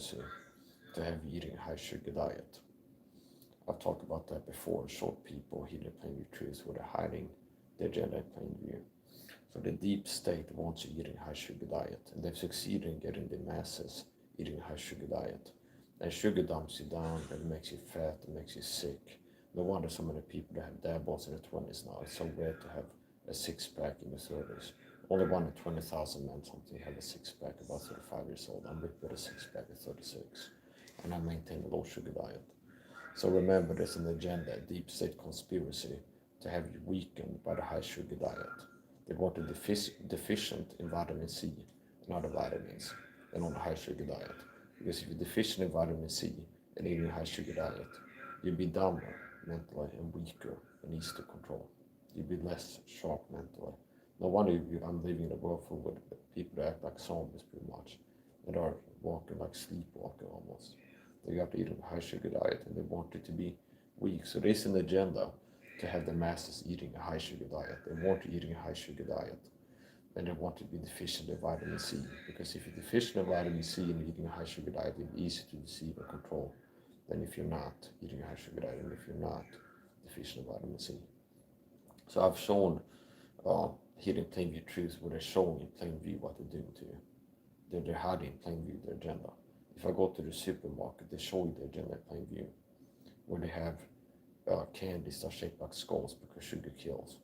conspiracy to have you eating a high sugar diet. I've talked about that before. Short people hidden in plain view truth where they're hiding their agenda in plain view. So the deep state wants you eating a high sugar diet, and they've succeeded in getting the masses eating a high sugar diet. And sugar dumps you down, it makes you fat, it makes you sick. No wonder so many people that have dad bods in their 20s now. It's so rare to have a six-pack in the 30s. Only one in 20,000 men something have a six-pack about 35 years old. I'm with a six-pack at 36. And I maintain a low sugar diet. So remember, there's an agenda, a deep state conspiracy to have you weakened by the high sugar diet. They want you deficient in vitamin C and other vitamins and on a high sugar diet. Because if you're deficient in vitamin C and eating a high sugar diet, you'll be dumber mentally and weaker and easy to control. You'll be less sharp mentally. No wonder I'm living in a world full with people that act like zombies pretty much, that are walking like sleepwalking almost. They got to eat a high sugar diet and they want you to be weak. So there's an agenda to have the masses eating a high sugar diet. They want you eating a high sugar diet. And they want to be deficient in vitamin C. Because if you're deficient in vitamin C and eating a high sugar diet, it'll be easy to deceive and control than if you're not eating a high sugar diet and if you're not deficient in vitamin C. So I've shown here in plain view truth where they're showing in plain view what they're doing to you. They're hiding in plain view their agenda. If I go to the supermarket, they show you the agenda in plain view, where they have candies that are shaped like skulls because sugar kills.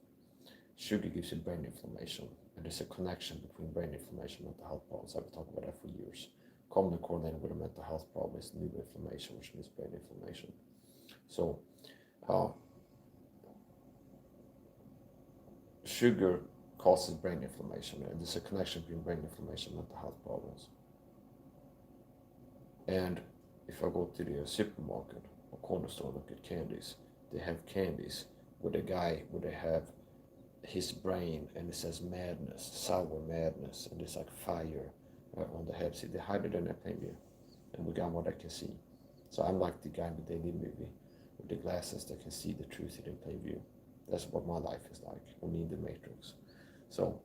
Sugar gives you brain inflammation, and there's a connection between brain inflammation and mental health problems. I've been talking about that for years. Commonly correlated with a mental health problem is neuroinflammation, which means brain inflammation. So, sugar causes brain inflammation, and there's a connection between brain inflammation and mental health problems. And if I go to the supermarket or corner store and look at candies, they have candies with a guy where they have his brain and it says madness, sour madness, and it's like fire on the head. See, they hide it in their plain view, and we got what I can see. So I'm like the guy in the Daily movie with the glasses that can see the truth in plain view. That's what my life is like, only in the matrix. So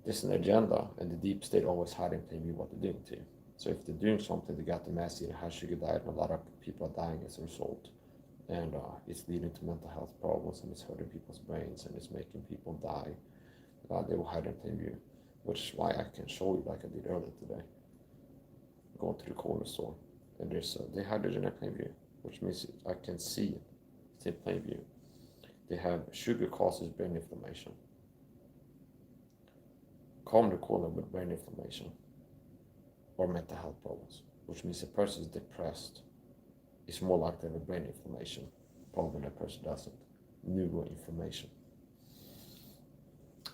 there's an agenda, and the deep state always hide in plain view what they're doing to you. So if they're doing something, they got the mass eating high sugar diet, and a lot of people are dying as a result. And it's leading to mental health problems, and it's hurting people's brains, and it's making people die. They will hide in plain view, which is why I can show you like I did earlier today. Go to the corner store, and there's they hide it in their plain view, which means I can see it. It's in plain view. They have sugar causes brain inflammation. Commonly correlated with brain inflammation or mental health problems, which means a person is depressed is more likely to have a brain inflammation problem than a person doesn't. Neuroinflammation.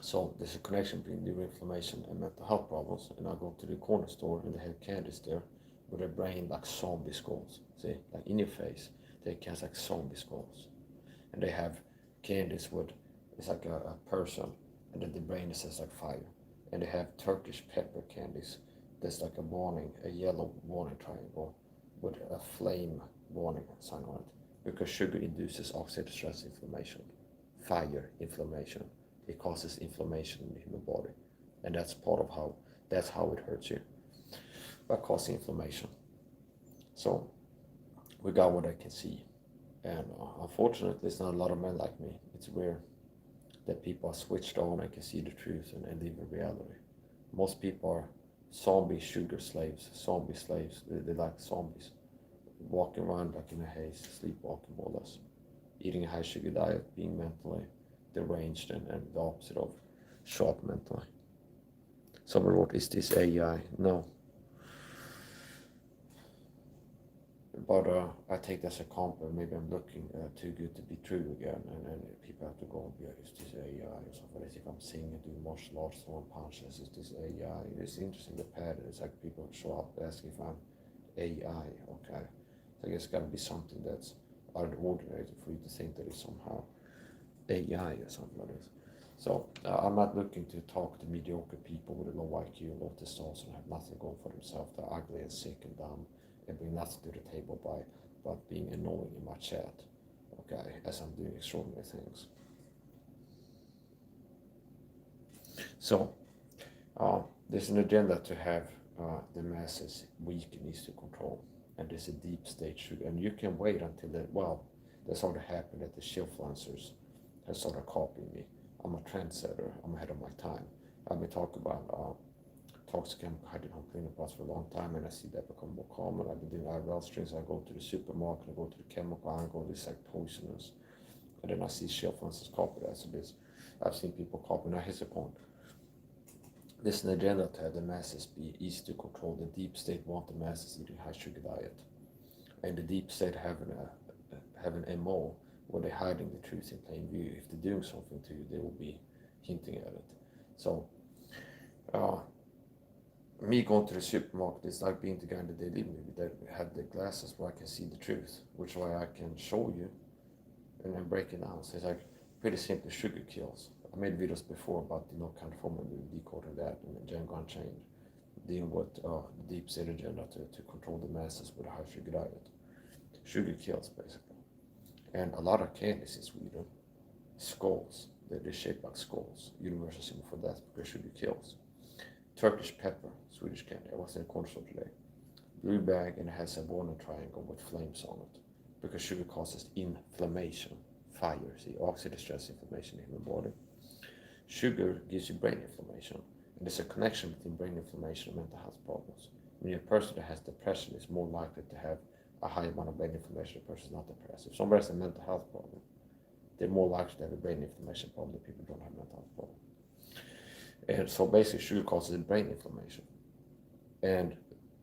So there's a connection between neuroinflammation and mental health problems. And I go to the corner store and they have candies there with their brain like zombie skulls. See, like in your face, they can like zombie skulls. And they have candies with, it's like a person, and then the brain is just like fire. And they have Turkish pepper candies. There's like a warning, a yellow warning triangle with a flame warning sign on it, because sugar induces oxidative stress inflammation, fire inflammation. It causes inflammation in the human body, and that's part of how it hurts you, by causing inflammation. So we got what I can see, and unfortunately, there's not a lot of men like me. It's rare that people are switched on and can see the truth and live in reality. Most people are zombie sugar slaves, zombie slaves. They're like zombies, walking around like in a haze, sleepwalking more or less, eating a high sugar diet, being mentally deranged and the opposite of sharp mentally. Someone wrote, is this AI? No. But I take that as a compliment. Maybe I'm looking too good to be true again, and people have to go and be like, is this AI or something? They think I'm singing, doing martial arts, throwing punches. Is this AI? It's interesting, the pattern. It's like people show up asking if I'm AI. Okay, so I guess it's got to be something that's out of the ordinary for you to think that it's somehow AI or something like this. So I'm not looking to talk to mediocre people with a low IQ, low testosterone, have nothing going for themselves. They're ugly and sick and dumb, and bring nothing to the table by being annoying in my chat, okay, as I'm doing extraordinary things. So there's an agenda to have the masses weak and easy to control. And there's a deep state sugar. And you can wait until that sort of happened that the influencers have sort of copied me. I'm a trendsetter. I'm ahead of my time. I've been talking about toxic chemical hydrogen cleanup plots for a long time, and I see that become more common. I've been doing IRL strings. I go to the supermarket, I go to the chemical angle, it's like poisonous. And then I see influencers copy that. So I've seen people copy. Now here's the point. There's an agenda to have the masses be easy to control. The deep state want the masses eating high sugar diet, and the deep state have an MO where they're hiding the truth in plain view. If they're doing something to you, they will be hinting at it. So, me going to the supermarket is like being the guy that they live with, that have the glasses where I can see the truth, which way I can show you and then break it down. So it's like pretty simple. Sugar kills. I made videos before about California decoding that and the Django Unchained, dealing with the deep state agenda to control the masses with a high sugar diet. Sugar kills, basically. And a lot of candies in Sweden, skulls, they're shaped like skulls, universal symbol for death because sugar kills. Turkish pepper, Swedish candy, I was in a corner store today. Blue bag and it has a Warner triangle with flames on it because sugar causes inflammation, fire, see, oxidative stress inflammation in the body. Sugar gives you brain inflammation, and there's a connection between brain inflammation and mental health problems. When you're a person that has depression is more likely to have a high amount of brain inflammation than a person not depressed. If somebody has a mental health problem, they're more likely to have a brain inflammation problem than people who don't have a mental health problem. And so basically sugar causes brain inflammation. And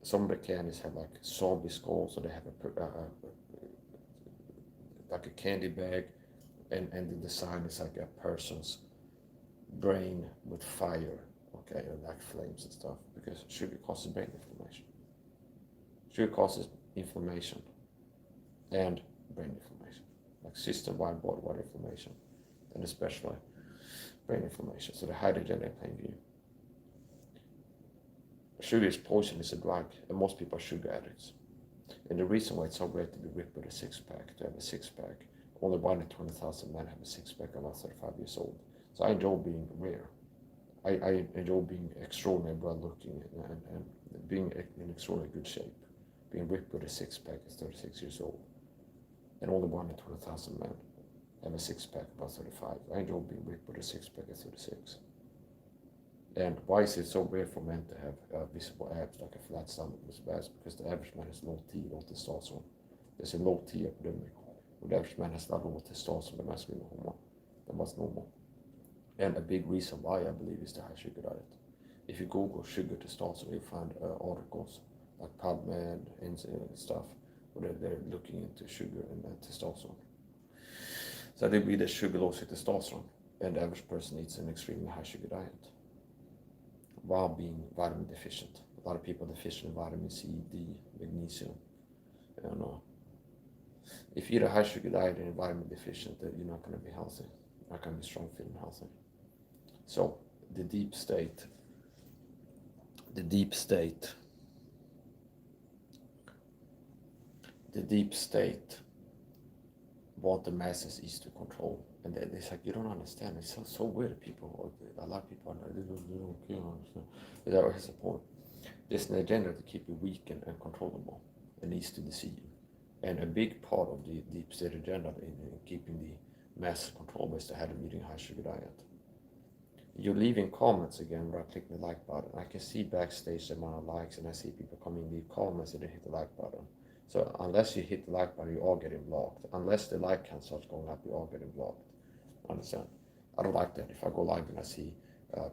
some of the candies have like zombie skulls, so they have like a candy bag, and the design is like a person's brain with fire, okay, and like flames and stuff, because sugar causes brain inflammation. Sugar causes inflammation and brain inflammation, like system-wide, body-wide inflammation, and especially brain inflammation. So the hydrogen in plain view. Sugar is poison, it's a drug, and most people are sugar addicts. And the reason why it's so great to be ripped with a six-pack, to have a six-pack, only 1 in 20,000 men have a six-pack about 35 years old. So I enjoy being rare. I enjoy being extraordinary well looking and being in extraordinarily good shape. Being ripped with a six-pack is 36 years old. And only 1 in 20,000 men have a six-pack about 35. I enjoy being ripped with a six-pack at 36. And why is it so rare for men to have visible abs like a flat stomach with abs? Because the average man has low T, low testosterone. There's a low T epidemic. The average man has not low testosterone, the masculine hormone. That was normal. And a big reason why I believe is the high sugar diet. If you Google sugar testosterone, you'll find articles like PubMed and stuff where they're looking into sugar and testosterone. So they believe that sugar lowers testosterone, and the average person eats an extremely high sugar diet while being vitamin deficient. A lot of people are deficient in vitamin C, D, magnesium. And if you eat a high sugar diet and you're vitamin deficient, you're not going to be healthy. You're not going to be strong, fit, and healthy. So the deep state want the masses easy to control. And it's like, you don't understand. It's so weird. People, a lot of people are like, they don't understand. Here's the point. There's an agenda to keep you weak and uncontrollable and easy to deceive you. And a big part of the deep state agenda in keeping the masses controlled is to have them eating high sugar diet. You're leaving comments again where I click the like button. I can see backstage the amount of likes, and I see people coming in leave comments and they hit the like button. So unless you hit the like button, you are getting blocked. Unless the like count starts going up, you are getting blocked. Understand? I don't like that. If I go live and I see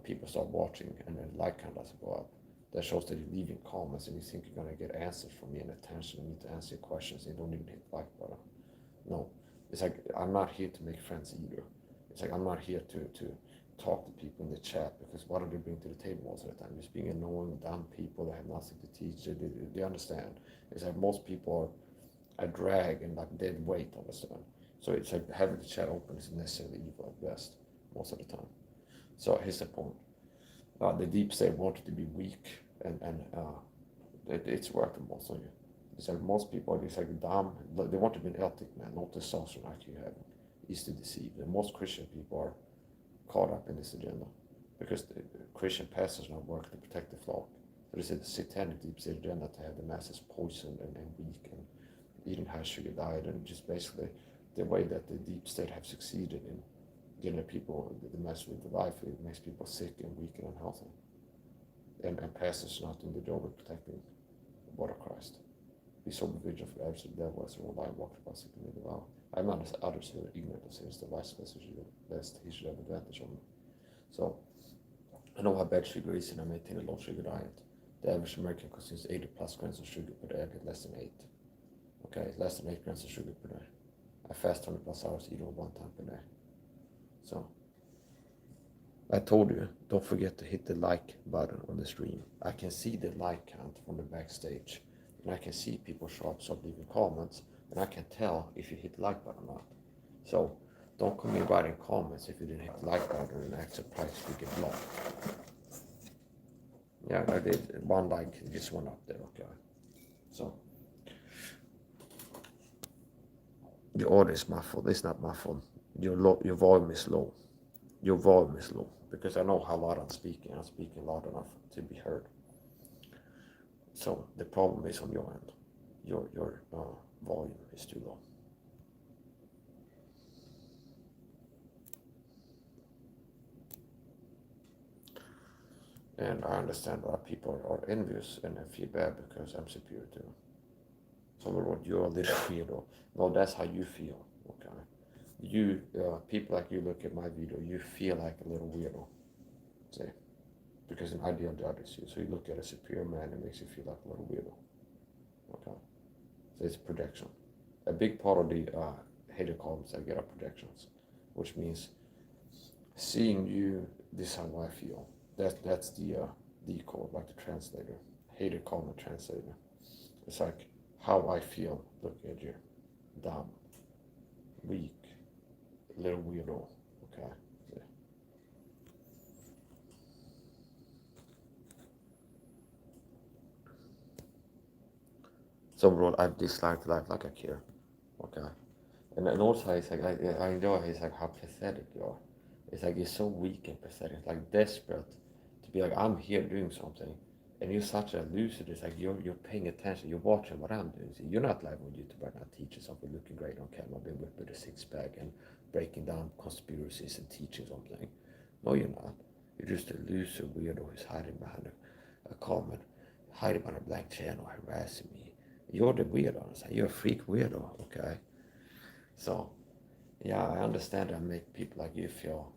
people start watching and then the like count doesn't go up, that shows that you're leaving comments and you think you're going to get answers from me and attention. You need to answer your questions and you don't even hit the like button. No. It's like, I'm not here to make friends either. It's like, I'm not here to talk to people in the chat, because what do they bring to the table most of the time? Just being annoying, dumb people that have nothing to teach. They understand. It's like most people are a drag and like dead weight, understand? So it's like having the chat open is necessarily evil at best, most of the time. So here's the point. The deep state wanted to be weak, and it's working most of you. It's like most people, it's like dumb, they want to be an ethic man, not the social like you have. Easy to deceive. And most Christian people are caught up in this agenda because the Christian pastors now work to protect the flock. But it's a satanic deep state agenda to have the masses poisoned and weak and eating high sugar diet, and just basically the way that the deep state have succeeded in getting people the mess with the life, it makes people sick and weak and unhealthy. And pastors not doing the job of protecting the body of Christ. Be sober vigilant for the adversary of the devil as a lion walked about sick and made devour. I am not as others who are ignorant of sins, the vice lest he should have advantage on me. So I know how bad sugar is, and I maintain a low sugar diet. The average American consumes 80 plus grams of sugar per day. I get less than 8. Okay, less than 8 grams of sugar per day. I fast 20 plus hours, eat 1 time per day. So I told you, don't forget to hit the like button on the stream. I can see the like count from the backstage, and I can see people show up, start leaving comments, and I can tell if you hit the like button or not. So don't come in writing comments if you didn't hit the like button and act surprised if you get blocked. Yeah, I did 1 like, just went up there, okay. So your audio is muffled. It's not muffled. Your volume is low. Your volume is low because I know how loud I'm speaking. I'm speaking loud enough to be heard. So the problem is on your end. Your volume is too low. And I understand why people are envious and feel bad because I'm superior to them. So you're a little weirdo. No, that's how you feel. Okay. You people like you look at my video, you feel like a little weirdo. See? Because an ideal judges you. So you look at a superior man, it makes you feel like a little weirdo. Okay. So it's projection. A big part of the hater comments I get are projections, which means seeing you, this is how I feel. That's the code, like the translator, hater comment translator. It's like how I feel looking at you, dumb, weak, little weirdo. Okay. Yeah. So bro, I've disliked life like I care. Okay. And also it's like I enjoy it's like how pathetic you are. It's like you're so weak and pathetic, like desperate to be like I'm here doing something, and you're such a loser. It's like you're paying attention, you're watching what I'm doing. So you're not live on YouTube right now teaching something, looking great on camera, being whipped with a 6-pack and breaking down conspiracies and teaching something. No, you're not. You're just a loser weirdo who's hiding behind a comment, hiding behind a black channel, harassing me. You're the weirdo. It's like you're a freak weirdo. Okay. So, yeah, I understand I make people like you feel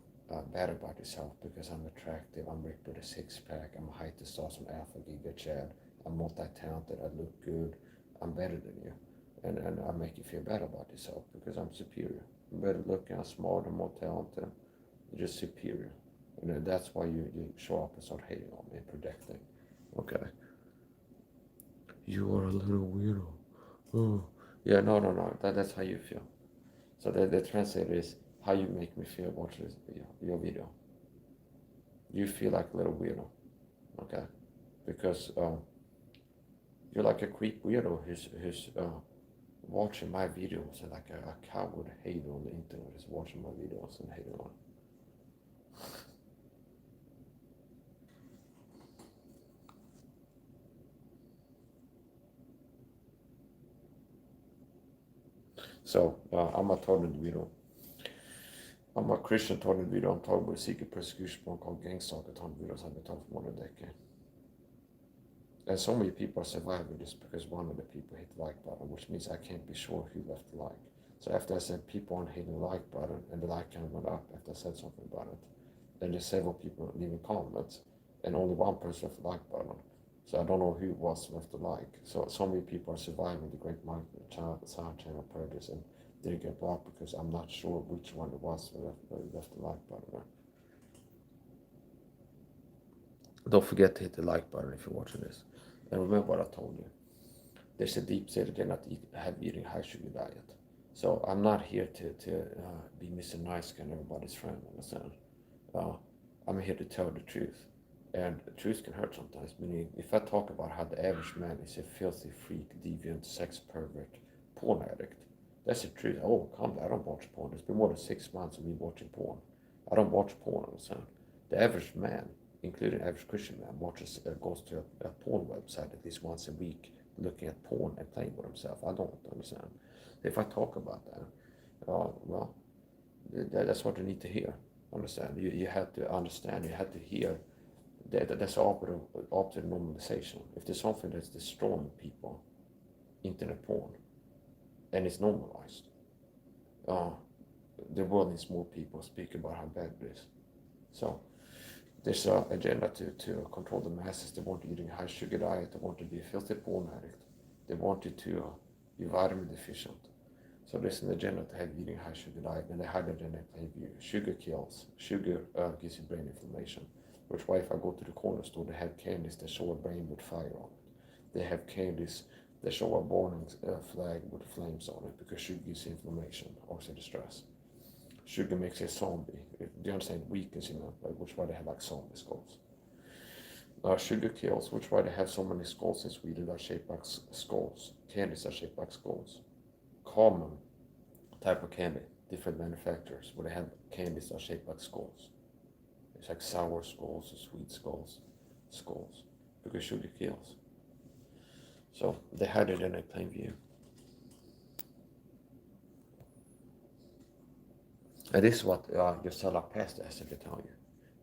bad about yourself because I'm attractive, I'm ripped with a 6-pack, I'm a high testosterone alpha giga chad, I'm multi-talented, I look good, I'm better than you. And I make you feel bad about yourself because I'm superior. I'm better looking, I'm smarter, more talented, you're just superior. And that's why you show up and start hating on me and projecting. Okay. You are a little weirdo. Oh. Yeah, no. That's how you feel. So the translator is how you make me feel watching your video. You feel like a little weirdo, okay? Because you're like a creep weirdo who's watching my videos and like a coward hater on the internet is watching my videos and hating on. So I'm a total weirdo. I'm a Christian total weirdo. I'm talking about a secret persecution called Gang Stalker total weirdos. I've been talking for more than a decade. And so many people are surviving this because one of the people hit the like button, which means I can't be sure who left the like. So after I said people aren't hitting the like button, and the like count went up after I said something about it, then there's several people leaving comments, and only one person left the like button. So I don't know who it was left the like. So many people are surviving the great SAHA channel purges and didn't get blocked because I'm not sure which one it was that left the like button. Don't forget to hit the like button if you're watching this. And remember what I told you. There's a deep state again not eating high sugar diet. So I'm not here to be Mr. Nice Guy and everybody's friend, understand? I'm here to tell the truth. And the truth can hurt sometimes. Meaning, if I talk about how the average man is a filthy freak, deviant, sex pervert, porn addict, that's the truth. Oh, come on, I don't watch porn. It's been more than 6 months of me watching porn. I don't watch porn, understand? The average man including average Christian man, goes to a porn website at least once a week, looking at porn and playing with himself. I don't understand. If I talk about that, well, that's what you need to hear. Understand? You have to understand. You have to hear. That's opposite normalization. If there's something that's destroying people, internet porn, and it's normalized, the world needs more people speak about how bad it is. So there's an agenda to control the masses. They want you eating a high sugar diet. They want you to be a filthy porn addict. They want you to be vitamin deficient. So there's an agenda to have eating a high sugar diet, and they hide it in their plain view. Sugar kills. Sugar gives you brain inflammation. Which why if I go to the corner store, they have candies that show a brain with fire on it. They have candies that show a warning flag with flames on it because sugar gives you inflammation, oxidative stress. Sugar makes you a zombie. Do you understand? Weakens you, which why they have like zombie skulls. Sugar kills, which why they have so many skulls in Sweden that are shaped like skulls. Candies are shaped like skulls. Common type of candy, different manufacturers, where they have candies that are shaped like skulls. It's like sour skulls or sweet skulls, because sugar kills. So they hide it in a plain view. And this is what your SAHA pastor has to tell you.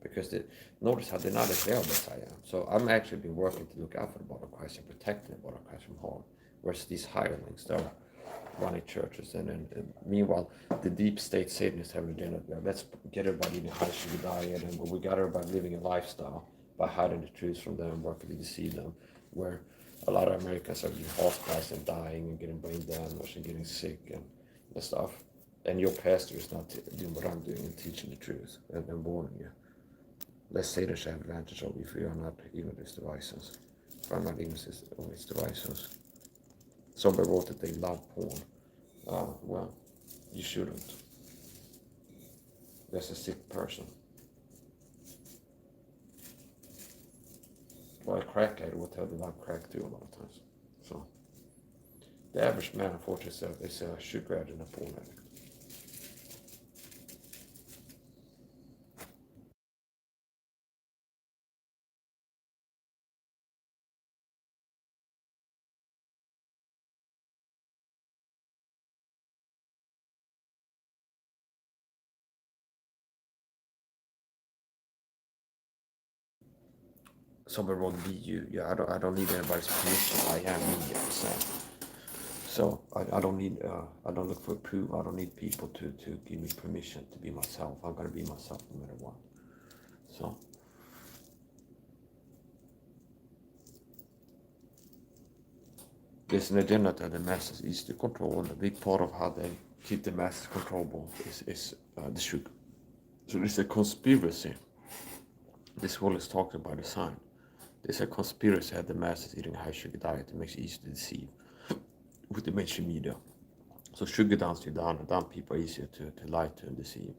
Because notice how they're not as available as I am. So I'm actually been working to look out for the body of Christ and protecting the body of Christ from harm. Whereas these hirelings, they're running churches. And meanwhile, the deep state Satanists have an agenda. Let's get everybody eating a high sugar diet. And we got everybody living a lifestyle by hiding the truth from them, working to deceive them. Where a lot of Americans are being hospitalized and dying and getting brain damage and getting sick and stuff. And your pastor is not doing what I'm doing and teaching the truth and warning you. Let's say there's an advantage of you if you are not even these devices. If I'm not even on these devices. Somebody wrote that they love porn. Well, you shouldn't. That's a sick person. Well, a crackhead will tell they love crack too a lot of times. So the average man, unfortunately, is a sugar addict and a porn addict. Somebody wrote be you. Yeah, I don't need anybody's permission. I am me. So I don't need. I don't look for approval. I don't need people to give me permission to be myself. I'm gonna be myself no matter what. So there's an agenda that the masses is to control, and a big part of how they keep the masses controllable is the sugar. So there's a conspiracy. This whole is talked by design. There's a conspiracy that the masses eating a high sugar diet. It makes it easy to deceive with the mainstream media. So sugar dumbs you down, and dumb people are easier to lie to and deceive.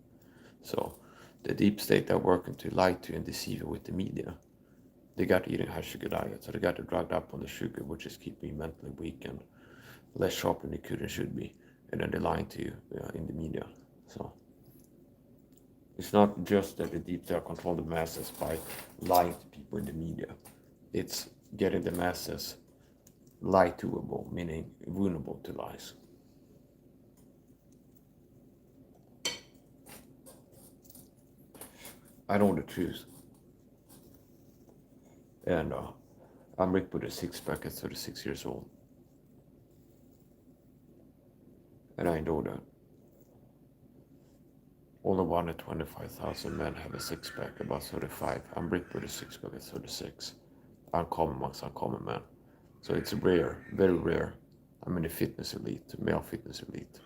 So the deep state are working to lie to and deceive you with the media. They got eating high sugar diet, so they got drugged up on the sugar, which is keeping you mentally weak and less sharp than they could and should be. And then they're lying to you in the media. So it's not just that the deep state control the masses by lying to people in the media. It's getting the masses lie-toable, meaning vulnerable to lies. I know the truth. And I'm ripped with a six-pack at 36 years old. And I know that. Only 1 in 25,000 men have a six-pack, about 35. I'm ripped with a six-pack at 36. Uncommon amongst uncommon men. So it's rare, very rare. I'm in the fitness elite, male fitness elite.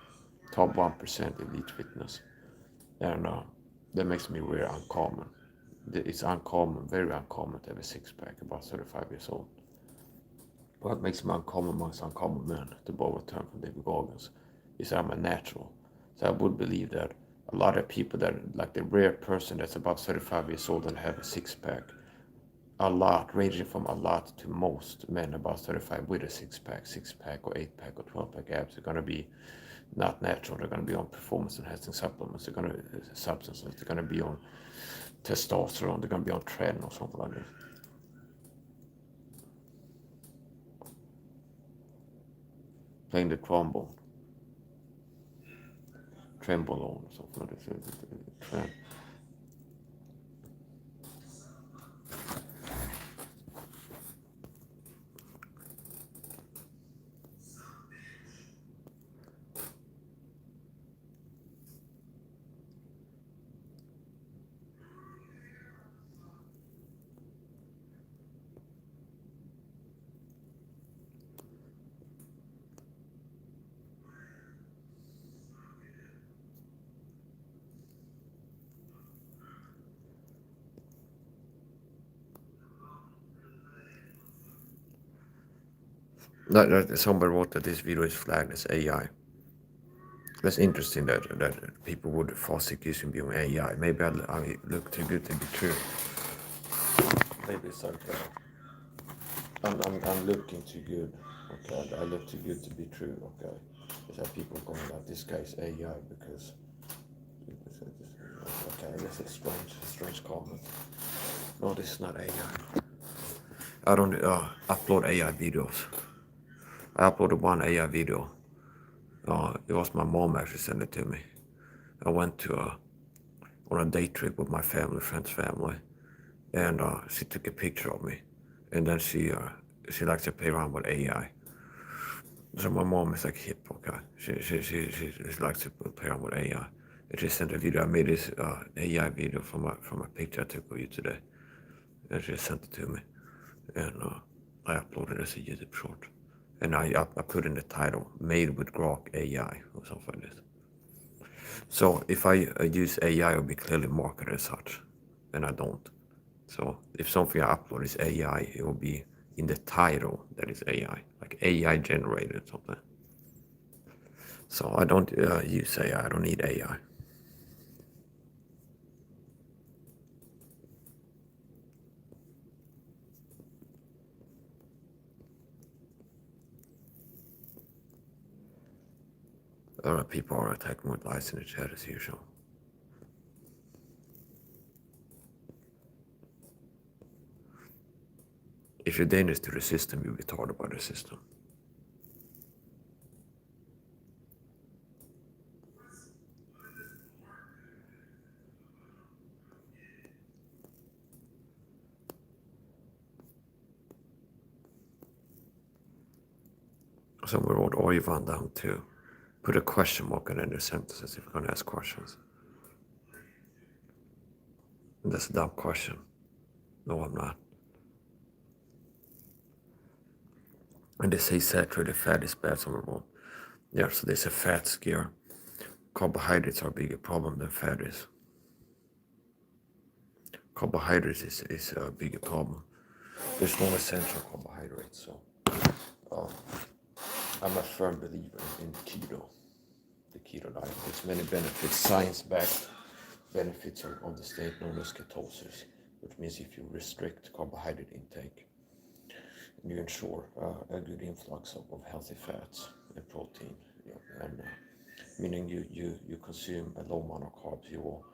Top 1% elite fitness. And that makes me very uncommon. It's uncommon, very uncommon to have a six-pack, about 35 years old. What makes me uncommon amongst uncommon men, to borrow a term from David Goggins, is that I'm a natural. So I would believe that a lot of people that, like the rare person that's about 35 years old and have a six-pack, a lot, ranging from a lot to most men about 35 with a six-pack or 8-pack or 12-pack abs are going to be not natural. They're going to be on performance-enhancing supplements. They're going to substances. They're going to be on testosterone. They're going to be on tren or something like this. Playing the trombone, trembolone or something like this. Tren. Somebody wrote that this video is flagged as AI. That's interesting that people would fall sick using being AI. Maybe I look too good to be true. Maybe it's like I'm looking too good. Okay, I look too good to be true. Okay, is that people going like this guy's AI because? Okay, I guess it's strange comment. No, this is not AI. I don't upload AI videos. I uploaded one AI video. It was my mom actually sent it to me. I went to on a day trip with my friend's family, and she took a picture of me, and then she likes to play around with AI. So my mom is like hip, okay. She likes to play around with AI. And she sent a video. I made this AI video from a picture I took of you today, and she sent it to me, and I uploaded it as a YouTube short, and I put in the title "Made with Grok AI" or something like this. So if I use AI, it'll be clearly marketed as such, and I don't. So if something I upload is AI, it will be in the title that is AI, like AI generated something. So I don't use AI. I don't need AI. People are attacking with lies in the chat as usual. If you're dangerous to the system, you'll be taught about the system. So we wrote Oivan down too. Put a question mark in the sentences if you're going to ask questions. And that's a dumb question. No, I'm not. And they say saturated fat is bad, some of yeah, so they say fat scare. Carbohydrates are a bigger problem than fat is. Carbohydrates is a bigger problem. There's no essential carbohydrates, so I'm a firm believer in keto, the keto diet. There's many benefits, science-backed benefits of the state known as ketosis, which means if you restrict carbohydrate intake, you ensure a good influx of healthy fats and protein, and meaning you consume a low amount of carbs, you will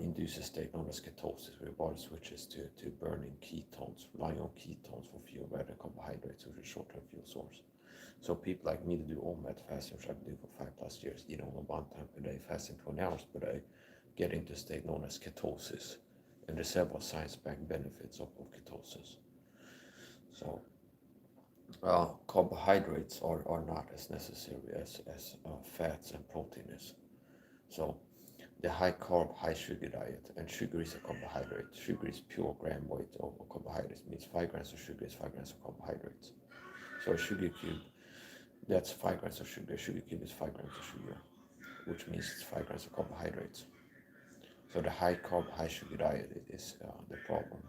induce a state known as ketosis, where your body switches to burning ketones, relying on ketones for fuel rather than carbohydrates, which is a short-term fuel source. So people like me that do OMAD fasting, which I've been doing for 5+ years, eat only 1 time per day, fasting 20 hours per day, get into a state known as ketosis. And there's several science-backed benefits of ketosis. So carbohydrates are not as necessary as fats and protein is. So the high carb, high sugar diet, and sugar is a carbohydrate. Sugar is pure gram weight of carbohydrates, means 5 grams of sugar is 5 grams of carbohydrates. So a sugar cube, that's 5 grams of sugar. A sugar cube is 5 grams of sugar, which means it's 5 grams of carbohydrates. So the high carb, high sugar diet is the problem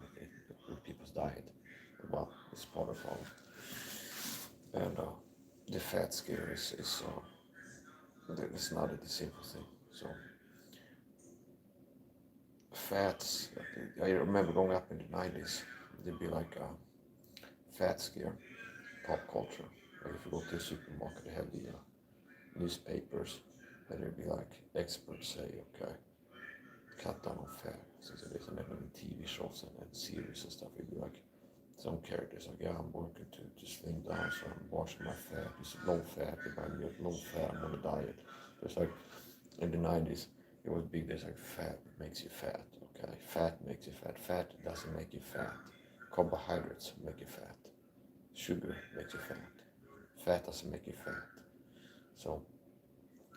with people's diet. Well, it's part of the problem. And the fat scare is not a simple thing. So fats, I remember growing up in the 90s, there'd be like a fat scare, pop culture. Like if you go to a supermarket, they have the newspapers, and there'd be like experts say, okay, cut down on fat. So there's an in TV shows and series and stuff. It'd be like some characters like, yeah, I'm working to slim down, so I'm washing my fat. It's low fat. If I'm low fat, I'm on a diet. There's like in the 90s, it was big. There's like fat makes you fat. Okay, fat makes you fat. Fat doesn't make you fat. Carbohydrates make you fat. Sugar makes you fat. Fat doesn't make you fat. So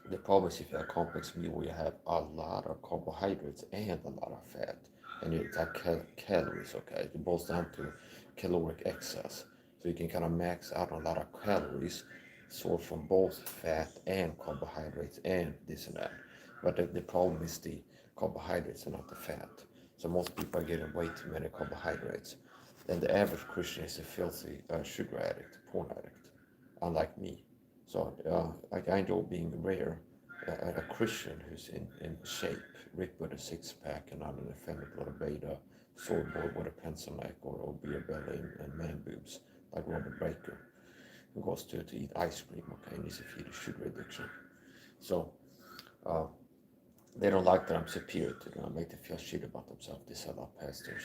the problem is if you have a complex meal where you have a lot of carbohydrates and a lot of fat, and it's like calories, okay? It boils down to caloric excess. So you can kind of max out a lot of calories sourced from both fat and carbohydrates and this and that. But the problem is the carbohydrates and not the fat. So most people are getting way too many carbohydrates. And the average Christian is a filthy sugar addict, porn addict, unlike me. So like I enjoy being rare, a Christian who's in shape, ripped with a six-pack and not an effeminate little beta, sword boy with a pencil neck or beer belly and man boobs, like Robert Baker, who goes to eat ice cream, okay, and he's a feed a sugar addiction. So uh, they don't like that I'm superior to them. I make them feel shit about themselves. They sell out pastors.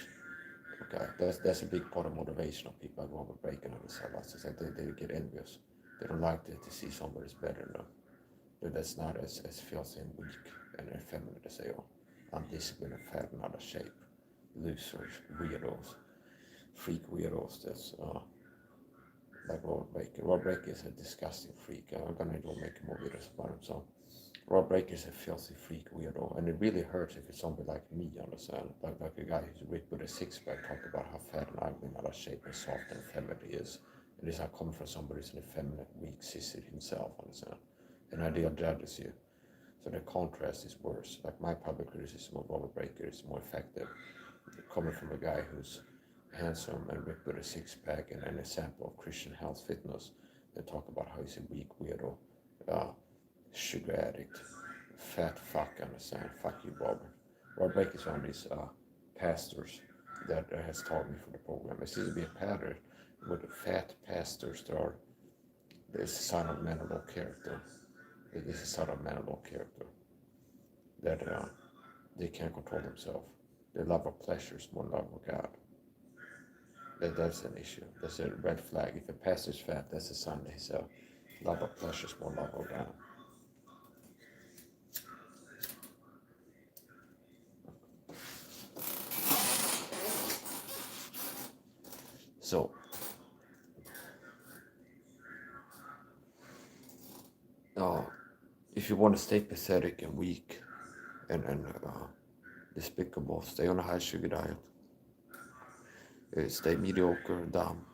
Okay, that's a big part of motivation of people like Robert Baker and the sellers. It's like they get envious. They don't like to see somebody's better than them. That's not as filthy and weak and effeminate as they are. Undisciplined and fat and out of shape. Losers, weirdos, freak weirdos. That's like Robert Baker. Robert Baker is a disgusting freak. I'm gonna go make more videos about him. So Robert Baker is a filthy freak weirdo, and it really hurts if it's somebody like me, understand? Like a guy who's ripped with a six-pack talk about how fat and ugly and out of shape and soft and effeminate he is. It is not coming from somebody who's an effeminate, weak sissy himself, understand? An ideal judges you. So the contrast is worse. Like my public criticism of Robert Baker is more effective coming from a guy who's handsome and ripped with a six-pack and an example of Christian health fitness. They talk about how he's a weak weirdo, sugar addict, fat fuck, understand? Fuck you, Robert. Robert Baker is one of these pastors that has taught me for the program. It seems to be a pattern with the fat pastors. There's a sign of man of low character. It is a sign of man of low character that they can't control themselves. Their love of pleasure is more than love of God. That's an issue. That's a red flag. If a pastor's fat, that's a sign that his love of pleasure is more love of God. So, if you want to stay pathetic and weak and despicable, stay on a high sugar diet. Stay mediocre, dumb.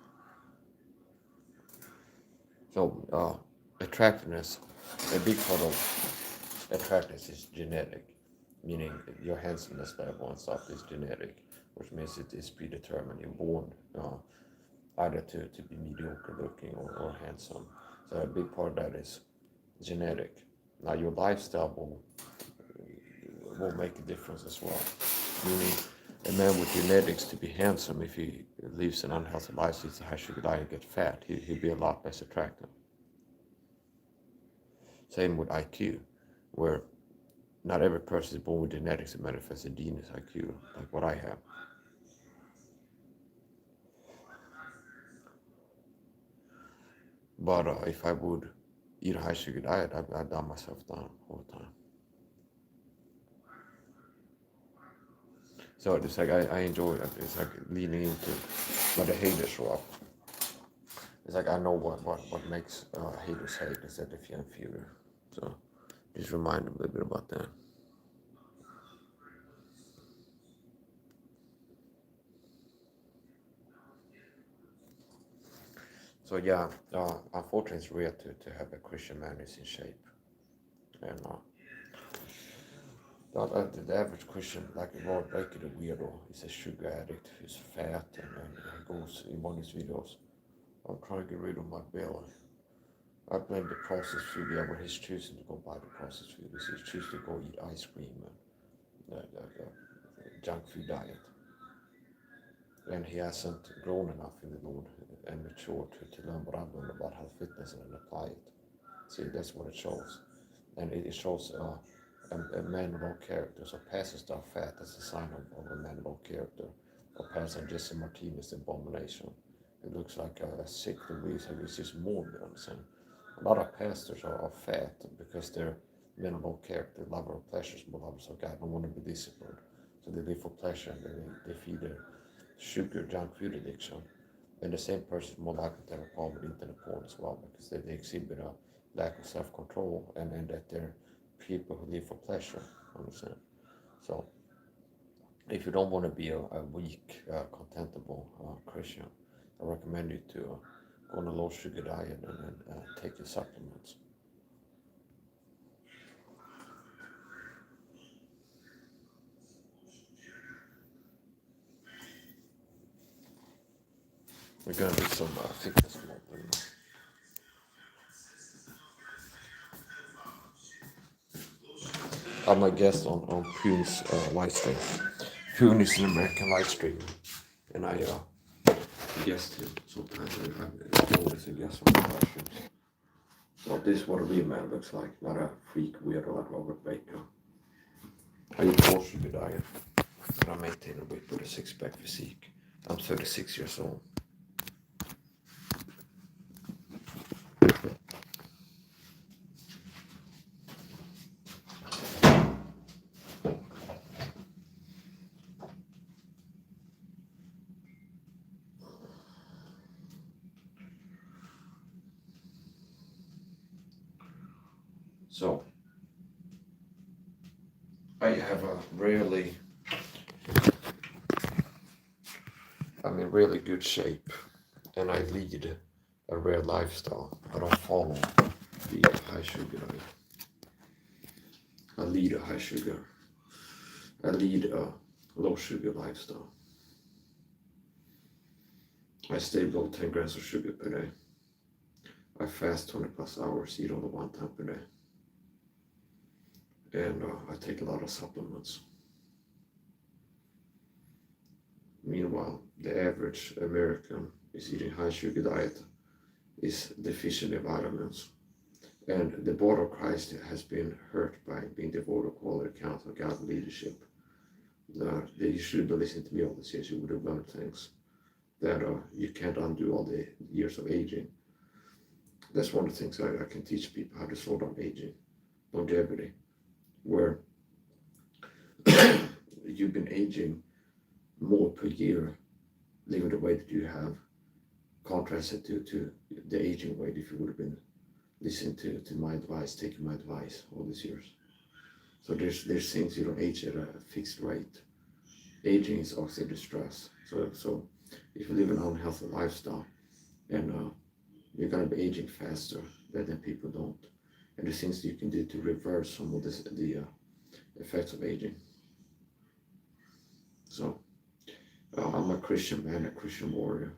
So, attractiveness, a big part of attractiveness is genetic, meaning your handsomeness level and stuff is genetic, which means it is predetermined. You're born either to be mediocre looking or handsome. So a big part of that is genetic. Now your lifestyle will make a difference as well. Meaning a man with genetics to be handsome, if he lives an unhealthy lifestyle, eats a high sugar diet, get fat, he'll be a lot less attractive. Same with IQ, where not every person is born with genetics that manifests a genius IQ, like what I have. But if I would eat a high sugar diet, I'd dumb myself down all the time. So it's like I enjoy it. It's like leaning into what the haters show up. It's like I know what makes haters hate is that they feel inferior. So just remind them a little bit about that. So yeah, unfortunately it's rare to have a Christian man who's in shape. And the average Christian, like Lord Baker, the weirdo, he's a sugar addict, he's fat, and he goes in one of his videos, I'm trying to get rid of my belly. I blame the processed food. Yeah, but he's choosing to go buy the processed food. He's choosing to go eat ice cream and junk food diet. and he hasn't grown enough in the Lord and matured to learn what I've learned about health fitness and apply it. See, that's what it shows. And it shows a man of low character. So pastors that are fat, that's a sign of a man of low character. Or Pastor Jesse Martinez abomination. It looks like a sick Louise, it's just morbid, you understand? A lot of pastors are fat because they're men of low character, lover of pleasures, but lovers of God, don't want to be disciplined. So they live for pleasure and they feed their sugar, junk food addiction. And the same person is more likely to have a problem with internet porn as well, because they exhibit a lack of self-control and that they're people who live for pleasure, understand? So if you don't want to be a weak, contemptible Christian, I recommend you to go on a low sugar diet and take your supplements. We're gonna do some fitness modeling. I'm a guest on Poon's live stream. Poon is an American live stream, and I guest him sometimes. I always a guest on the live streams. So this is what a real man looks like, not a freak weirdo like Robert Baker. I eat low sugar diet, and I maintain a weight with a six-pack physique. I'm 36 years old. So I have a really good shape, and I lead a rare lifestyle. I don't follow the high sugar diet. I lead a high sugar. I lead a low sugar lifestyle. I stay below 10 grams of sugar per day. I fast 20 plus hours, eat only one time per day. And I take a lot of supplements. Meanwhile, the average American is eating high sugar diet, is deficient in vitamins. And the body of Christ has been hurt by being devoid of quality account of God's leadership. You should have been listening to me all these years, you would have learned things that you can't undo all the years of aging. That's one of the things I can teach people, how to slow down aging, longevity, where you've been aging more per year, living the way that you have, contrasted to the aging rate if you would have been listening to my advice, taking my advice all these years. So there's things you don't age at a fixed rate. Aging is oxidative stress. So if you live an unhealthy lifestyle, and you're gonna be aging faster than people don't. And there's things you can do to reverse some of the effects of aging. So I'm a Christian man, a Christian warrior,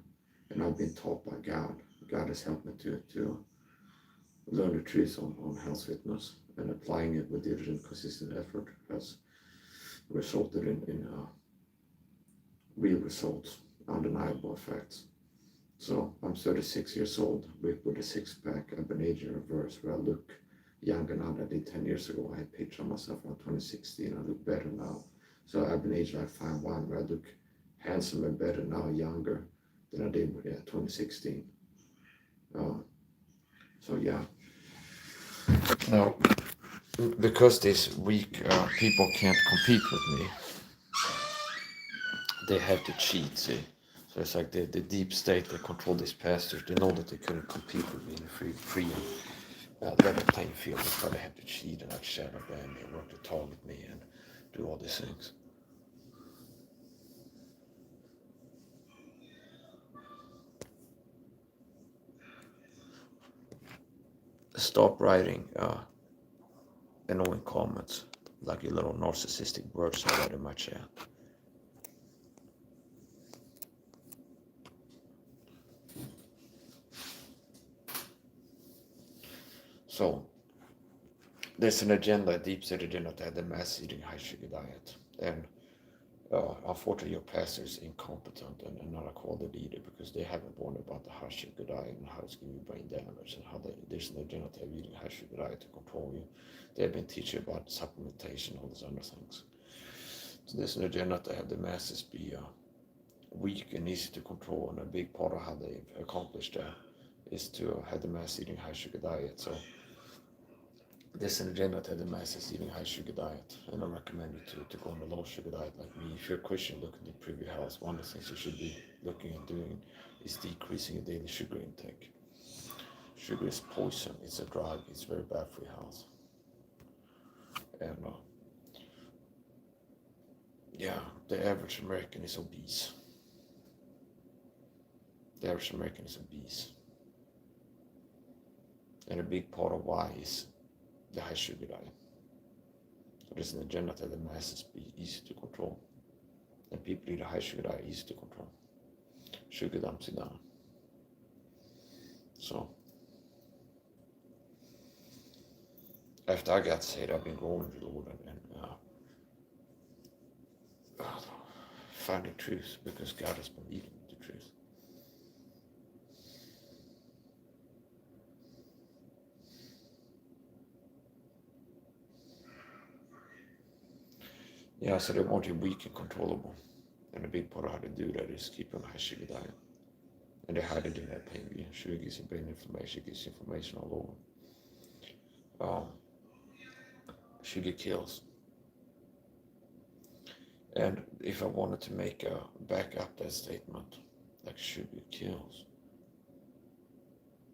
and I've been taught by God. God has helped me to learn the truth on health fitness, and applying it with diligent, consistent effort has resulted in real results, undeniable effects. So I'm 36 years old with a six-pack. I've been aging in reverse, where I look younger now than I did 10 years ago. I had a picture of myself around 2016. I look better now. So I've been aging like fine wine, where I look handsome and better now, younger than I did with 2016. So yeah. Now, because these weak people can't compete with me, they have to cheat, see. So it's like the deep state that control these pastors. They know that they couldn't compete with me in a free level playing field. That's why they have to cheat and like shadow ban me, work to target me, and do all these things. Stop writing annoying comments, like your little narcissistic words I write in my chat. So there's an agenda, a deep set agenda, to have the mass eating high sugar diet. And unfortunately, your pastor is incompetent and not a quality leader because they haven't warned about the high sugar diet and how it's giving you brain damage and how there's an agenda to have eating high sugar diet to control you. They've been teaching about supplementation, all these other things. So there's an agenda to have the masses be weak and easy to control, and a big part of how they've accomplished that is to have the mass eating high sugar diet. So there's an agenda to have the masses eating high sugar diet, and I recommend you to go on a low sugar diet like me. If you're a Christian looking to improve your health, one of the things you should be looking at doing is decreasing your daily sugar intake. Sugar is poison, it's a drug, it's very bad for your health. And yeah, the average American is obese. The average American is obese. And a big part of why is the high sugar diet. So there's an agenda that the masses be easy to control. And people eat a high sugar diet easy to control. Sugar dumps it down. So after I got saved, I've been growing with the Lord and finding truth because God has been leading me to truth. Yeah, so they want you weak and controllable. And a big part of how to do that is keep on a high sugar diet. And they hide it in that pain. Sugar gives you brain inflammation, gives you inflammation all over. Sugar kills. And if I wanted to back up that statement, like sugar kills,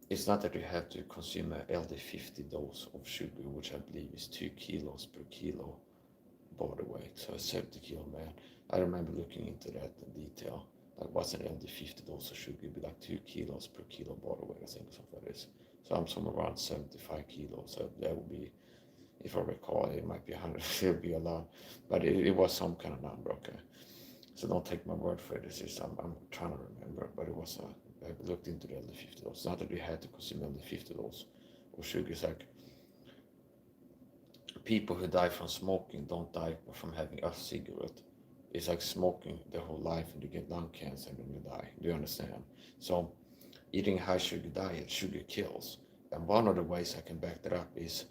it's not that you have to consume a LD50 dose of sugar, which I believe is 2 kilos per kilo body weight. So a 70 kilo man. I remember looking into that in detail. Like what's an LD50 dose of sugar? It'd be like 2 kilos per kilo body weight, I think, something like this. So I'm somewhere around 75 kilos. So that would be, if I recall, it might be 100, it would be a lot. But it was some kind of number, okay? So don't take my word for it. It's just, I'm trying to remember, but it was, I looked into the LD50 dose. It's not that we had to consume LD50 dose of sugar. It's like people who die from smoking don't die from having a cigarette. It's like smoking their whole life and they get lung cancer and then they die. Do you understand? So eating a high sugar diet, sugar kills. And one of the ways I can back that up is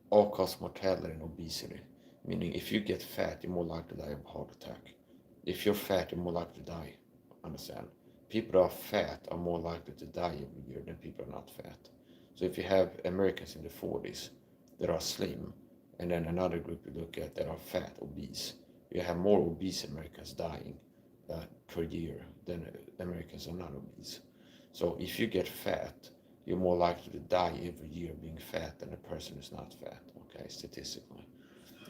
all-cause mortality and obesity. Meaning if you get fat, you're more likely to die of a heart attack. If you're fat, you're more likely to die. Understand? People that are fat are more likely to die every year than people that are not fat. So if you have Americans in the 40s that are slim, and then another group you look at that are fat, obese, you have more obese Americans dying per year than Americans are not obese. So if you get fat, you're more likely to die every year being fat than a person who's not fat, okay, statistically.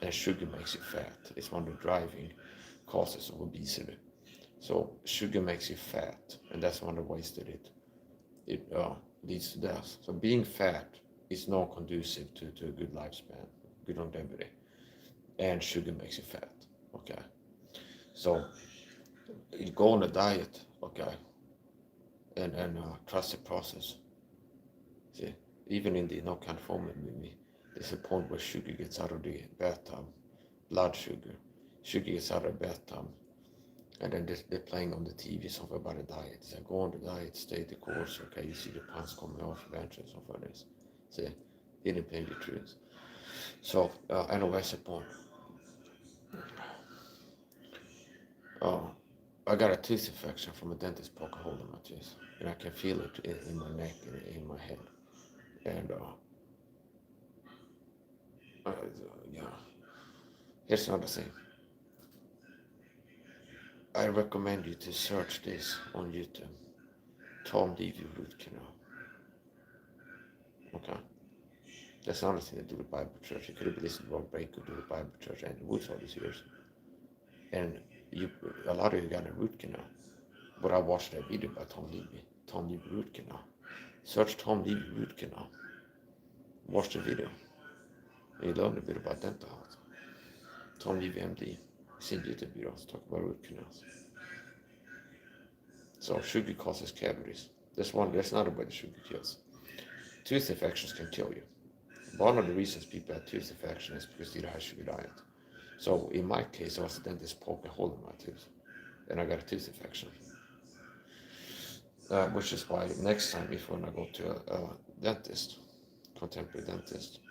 And sugar makes you fat. It's one of the driving causes of obesity. So sugar makes you fat, and that's one of the ways that it leads to death. So being fat is not conducive to a good lifespan, good longevity, and sugar makes you fat, okay? So you go on a diet, okay, and trust the process. See, even in the No Conformity movie, there's a point where sugar gets out of the bathtub, blood sugar gets out of the bathtub, and then they're playing on the TV something about a diet. It's like, go on the diet, stay the course, okay, you see the pounds coming off eventually, something like this. See, hidden pain the truth. So, anyways, the point. I got a tooth infection from a dentist poking a hole in my tooth, and I can feel it in my neck and in my head. And yeah, here's another thing. I recommend you to search this on YouTube. Tom Levy root canal. Okay. That's another thing to do with Bible Church. You could have listened to Rob Baker do with Bible Church and the Woods all these years. And a lot of you got a root canal. But I watched that video by Tom Levy root canal. Search Tom Levy root canal. Watch the video. And you learn a bit about dental health. Tom Levy MD. He's in YouTube videos talk about root canals. So sugar causes cavities. That's another way the sugar kills. Tooth infections can kill you. One of the reasons people have tooth infection is because they eat a high sugar diet. So in my case, I was a dentist poking a hole in my tooth, and I got a tooth infection. Which is why next time, if when I go to a dentist, contemporary dentist,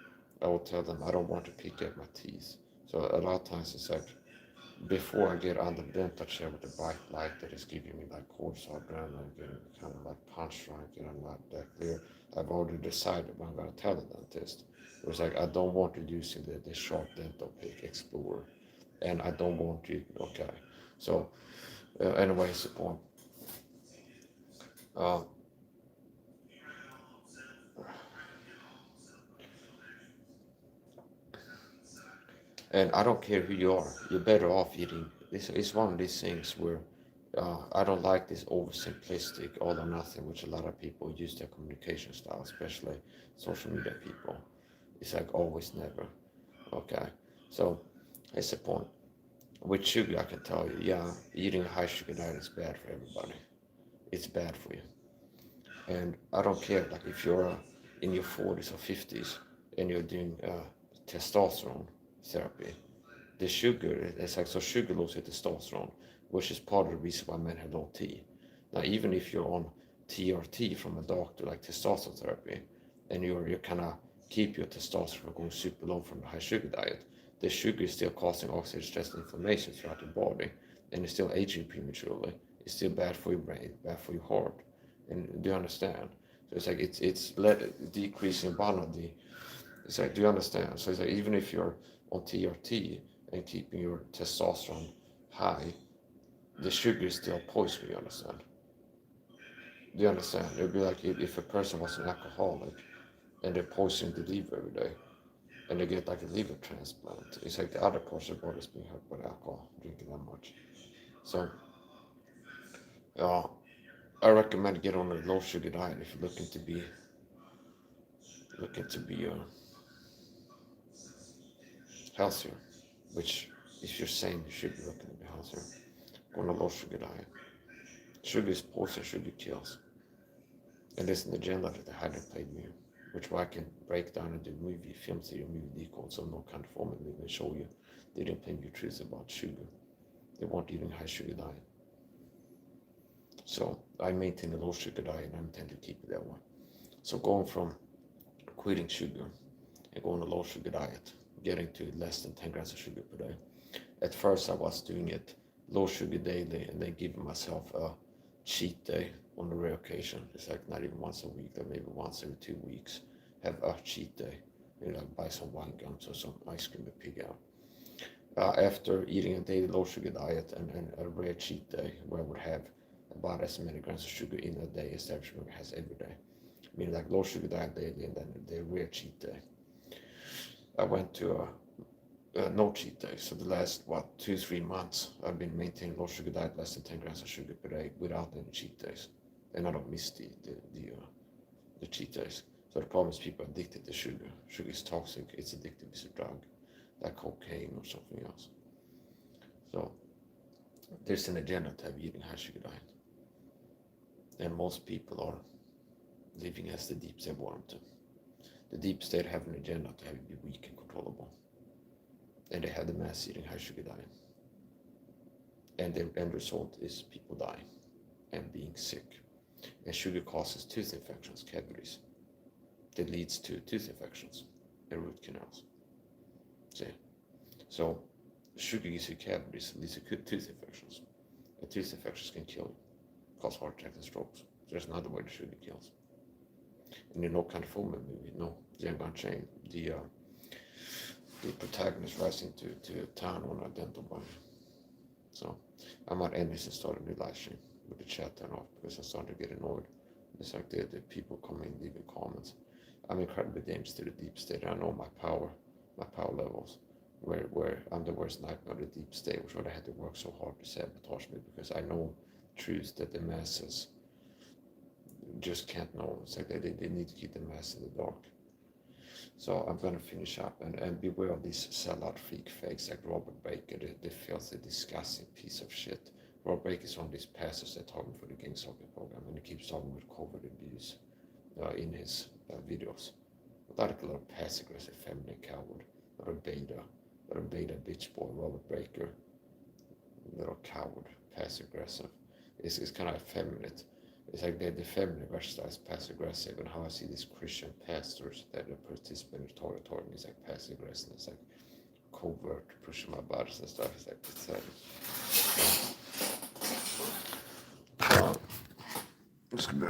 I will tell them I don't want to pick at my teeth. So a lot of times it's like before I get on the dental chair with the bright light that is giving me like cortisol adrenaline, getting kind of like punch drunk, and I'm not that clear. I've already decided what I'm going to tell the dentist. It was like I don't want you using the sharp dental pick Explorer, and I don't want you. Okay, so anyway, it's the point. Uh, And I don't care who you are, you're better off eating. It's one of these things where I don't like this oversimplistic all or nothing, which a lot of people use their communication style, especially social media people. It's like always, never. Okay, so here's the point. With sugar, I can tell you, yeah, eating a high sugar diet is bad for everybody. It's bad for you. And I don't care, like if you're in your 40s or 50s and you're doing testosterone therapy, the sugar, it's like, so sugar lowers your testosterone, which is part of the reason why men have low T. Now, even if you're on TRT from a doctor, like testosterone therapy, and you're kind of keep your testosterone from going super low from the high sugar diet, the sugar is still causing oxidative stress and inflammation throughout your body, and it's still aging prematurely. It's still bad for your brain, bad for your heart. And do you understand? So it's like it's decreasing biology. It's like, do you understand? So it's like even if you're on TRT and keeping your testosterone high, the sugar is still poison. You understand? Do you understand? It would be like if a person was an alcoholic and they're poisoning the liver every day, and they get like a liver transplant. It's like the other parts of the body is being hurt by alcohol, drinking that much. So, uh, I recommend get on a low sugar diet if you're looking to be healthier. Which, if you're saying you should be looking to be healthier, go on a low sugar diet. Sugar is poison, sugar kills. And there's an agenda that they hadn't played me, which I can break down into movie, film theory, movie decode, so no kind of format movie and show you. They didn't play me truth about sugar. They weren't eating a high sugar diet. So I maintain a low sugar diet and I intend to keep it that way. So going from quitting sugar and going on a low sugar diet, getting to less than 10 grams of sugar per day. At first I was doing it low sugar daily and then giving myself a cheat day on a rare occasion. It's like not even once a week, or maybe once every 2 weeks, have a cheat day. Maybe like buy some wine gums or some ice cream at Pig Out. After eating a daily low sugar diet and a rare cheat day where I would have about as many grams of sugar in a day as the average member has every day. Meaning like low sugar diet daily and then the rare cheat day. I went to no cheat day. So the last 2-3 months I've been maintaining low sugar diet, less than 10 grams of sugar per day without any cheat days, and I don't miss the cheat days. So the problem is people are addicted to sugar. Sugar is toxic. It's addictive. It's a drug, like cocaine or something else. So there's an agenda to have eating high sugar diet, and most people are living as the deep state want them to. The deep state have an agenda to have it be weak and controllable. And they have the mass eating high sugar diet. And the end result is people dying and being sick. And sugar causes tooth infections, cavities. That leads to tooth infections and root canals. See? So sugar gives you cavities, leads to tooth infections. And tooth infections can kill you, cause heart attacks and strokes. So there's another way the sugar kills. And in no kind of film movie, no, Django Chain, the protagonist rising to town on a dental bun. So I might end this and start a new live stream with the chat turned off because I'm starting to get annoyed. It's like the people coming leaving comments. I'm incredibly dangerous to the deep state. I know my power levels, where I'm the worst nightmare of the deep state, which I had to work so hard to sabotage me because I know truths that the masses just can't know. It's like they need to keep the mass in the dark. So I'm going to finish up and beware of these sellout freak fakes like Robert Baker, the filthy, disgusting piece of shit. Robert Baker is one of these pastors that talking for the gang soccer program, and he keeps talking about COVID abuse in his videos. Not like a little passive aggressive feminine coward, not a beta, But a beta bitch boy, Robert Baker, little coward, passive aggressive. It's kind of effeminate. It's like the feminine versus passive aggressive, and how I see these Christian pastors that are participating in talking is like passive aggressive. It's like covert, pushing my buttons and stuff. It's like pathetic. Nu ska vi